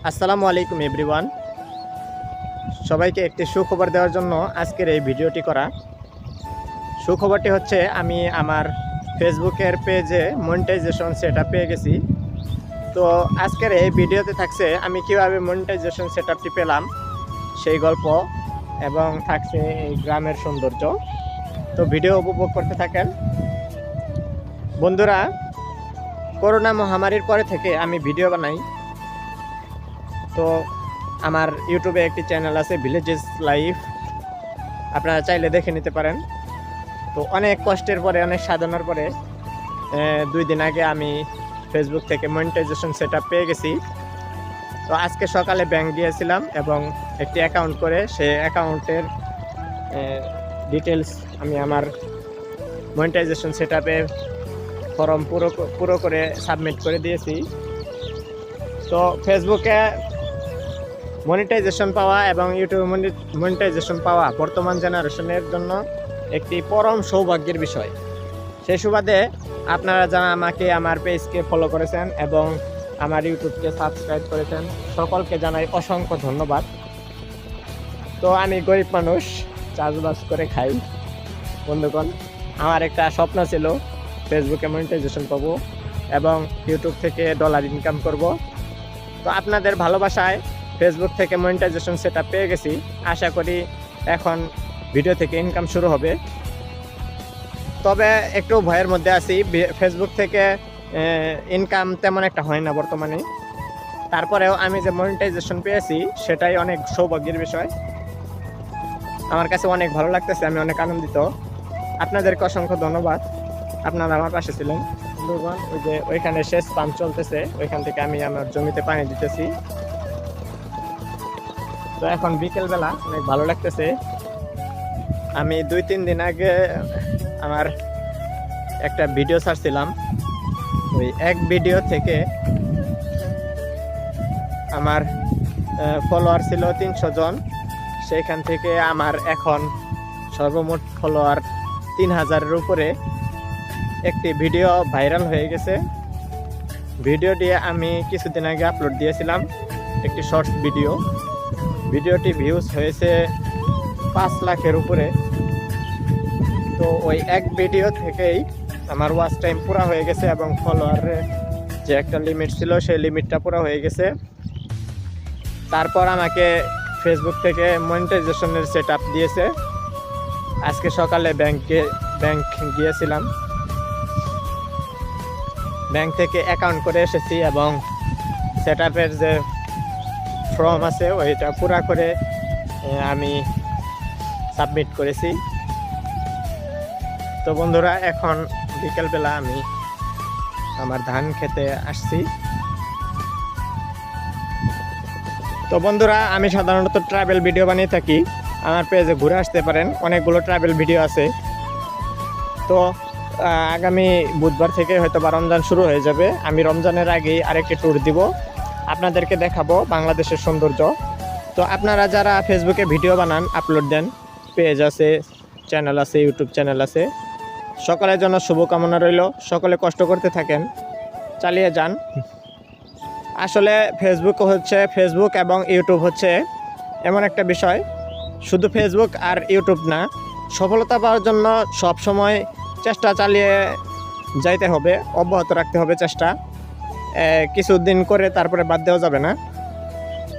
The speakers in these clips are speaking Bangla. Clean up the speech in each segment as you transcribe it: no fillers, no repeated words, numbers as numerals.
আসসালামু আলাইকুম এভরিওয়ান। সবাইকে একটি সুখবর দেওয়ার জন্য আজকের এই ভিডিওটি করা। সুখবরটি হচ্ছে আমি আমার ফেসবুকের পেজে মনিটাইজেশন সেটআপ পেয়ে গেছি। তো আজকের এই ভিডিওতে থাকছে আমি কিভাবে মনিটাইজেশন সেটআপটি পেলাম সেই গল্প এবং থাকছে এই গ্রামের সৌন্দর্য। তো ভিডিও উপভোগ করতে থাকেন বন্ধুরা। করোনা মহামারীর পরে থেকে আমি ভিডিও বানাই। তো আমার ইউটিউবে একটি চ্যানেল আছে ভিলেজেস লাইফ, আপনারা চাইলে দেখে নিতে পারেন। তো অনেক কষ্টের পরে, অনেক সাধনার পরে 2 দিন আগে আমি ফেসবুক থেকে মনিটাইজেশন সেটআপ পেয়ে গেছি। তো আজকে সকালে ব্যাংক গিয়েছিলাম এবং একটি অ্যাকাউন্ট করে সেই অ্যাকাউন্টের ডিটেলস আমি আমার মনিটাইজেশন সেটআপে ফর্ম পুরো করে সাবমিট করে দিয়েছি। তো ফেসবুকে মনিটাইজেশন পাওয়া এবং ইউটিউবে মনিটাইজেশন পাওয়া বর্তমান জেনারেশনের জন্য একটি পরম সৌভাগ্যের বিষয়। সেই সুবাদে আপনারা যারা আমাকে আমার পেজকে ফলো করেছেন এবং আমার ইউটিউবকে সাবস্ক্রাইব করেছেন সকলকে জানাই অসংখ্য ধন্যবাদ। তো আমি গরিব মানুষ, চাষবাস করে খাই বন্ধুগণ। আমার একটা স্বপ্ন ছিল ফেসবুকে মনিটাইজেশন পাবো এবং ইউটিউব থেকে ডলার ইনকাম করব। তো আপনাদের ভালোবাসায় ফেসবুক থেকে মনিটাইজেশন সেটআপ পেয়ে গেছি। আশা করি এখন ভিডিও থেকে ইনকাম শুরু হবে। তবে একটু ভয়ের মধ্যে আছি, ফেসবুক থেকে ইনকাম তেমন একটা হয় না বর্তমানে। তারপরেও আমি যে মনিটাইজেশন পেয়েছি সেটাই অনেক সৌভাগ্যের বিষয়। আমার কাছে অনেক ভালো লাগতেছে, আমি অনেক আনন্দিত। আপনাদেরকে অসংখ্য ধন্যবাদ, আপনারা আমার পাশে ছিলেন বন্ধুগণ। ওই যে ওইখানে শেষ পাম্প চলতেছে, ওইখান থেকে আমি আমার জমিতে পানি দিতেছি। তো এখন বিকেলবেলা অনেক ভালো লাগতেছে। আমি 2-3 দিন আগে আমার একটা ভিডিও ছাড়ছিলাম, ওই এক ভিডিও থেকে আমার ফলোয়ার ছিল 300 জন। সেইখান থেকে আমার এখন সর্বমোট ফলোয়ার 3000-এর উপরে। একটি ভিডিও ভাইরাল হয়ে গেছে। ভিডিওটি আমি কিছুদিন আগে আপলোড দিয়েছিলাম, একটি শর্টস ভিডিও। ভিডিওটি ভিউজ হয়েছে 5 লাখের উপরে। তো ওই এক ভিডিও থেকেই আমার ওয়াচ টাইম পুরো হয়ে গেছে এবং ফলোয়ারের যে একটা লিমিট ছিল সেই লিমিটটা পুরো হয়ে গেছে। তারপর আমাকে ফেসবুক থেকে মনিটাইজেশনের সেটআপ দিয়েছে। আজকে সকালে ব্যাংক গিয়েছিলাম, ব্যাংক থেকে অ্যাকাউন্ট করে এসেছি এবং সেটআপের যে ফর্ম আছে ওইটা পুরা করে আমি সাবমিট করেছি। তো বন্ধুরা এখন বিকেলবেলা আমি আমার ধান খেতে আসছি। তো বন্ধুরা আমি সাধারণত ট্রাভেল ভিডিও বানিয়ে থাকি, আমার পেজে ঘুরে আসতে পারেন, অনেকগুলো ট্রাভেল ভিডিও আছে। তো আগামী বুধবার থেকে হয়তো বা রমজান শুরু হয়ে যাবে। আমি রমজানের আগেই আরেকটি ট্যুর দিব, আপনাদেরকে দেখাবো বাংলাদেশের সৌন্দর্য। তো আপনারা যারা ফেসবুকে ভিডিও বানান, আপলোড দেন, পেজ আছে, চ্যানেল আছে, ইউটিউব চ্যানেল আছে, সকলের জন্য শুভকামনা রইল। সকলে কষ্ট করতে থাকেন, চালিয়ে যান। আসলে ফেসবুক এবং ইউটিউব হচ্ছে এমন একটা বিষয়, শুধু ফেসবুক আর ইউটিউব না, সফলতা পাওয়ার জন্য সব সময় চেষ্টা চালিয়ে যাইতে হবে, অব্যাহত রাখতে হবে চেষ্টা। কিছুদিন করে তারপরে বাদ দেওয়া যাবে না।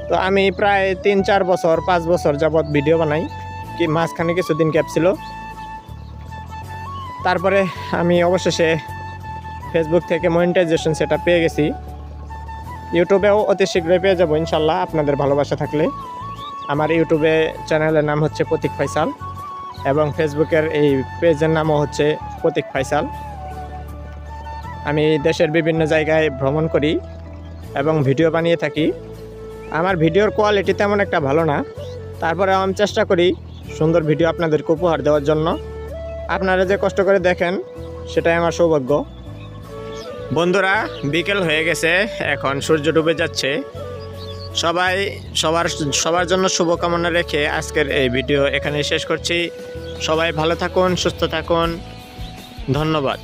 তো আমি প্রায় 3-4 বছর 5 বছর যাবৎ ভিডিও বানাই, কি মাঝখানে কিছুদিন গ্যাপ ছিল। তারপরে আমি অবশেষে ফেসবুক থেকে মনিটাইজেশন সেটআপ পেয়ে গেছি। ইউটিউবেও অতি শীঘ্রই পেয়ে যাবো ইনশাল্লাহ, আপনাদের ভালোবাসা থাকলে। আমার ইউটিউবে চ্যানেলের নাম হচ্ছে প্রতীক ফয়সাল এবং ফেসবুকের এই পেজের নামও হচ্ছে প্রতীক ফয়সাল। আমি দেশের বিভিন্ন জায়গায় ভ্রমণ করি এবং ভিডিও বানিয়ে থাকি। আমার ভিডিওর কোয়ালিটি তেমন একটা ভালো না, তারপরে আমি চেষ্টা করি সুন্দর ভিডিও আপনাদেরকে উপহার দেওয়ার জন্য। আপনারা যে কষ্ট করে দেখেন সেটাই আমার সৌভাগ্য। বন্ধুরা বিকেল হয়ে গেছে, এখন সূর্য ডুবে যাচ্ছে। সবার জন্য শুভকামনা রেখে আজকের এই ভিডিও এখানে শেষ করছি। সবাই ভালো থাকুন, সুস্থ থাকুন, ধন্যবাদ।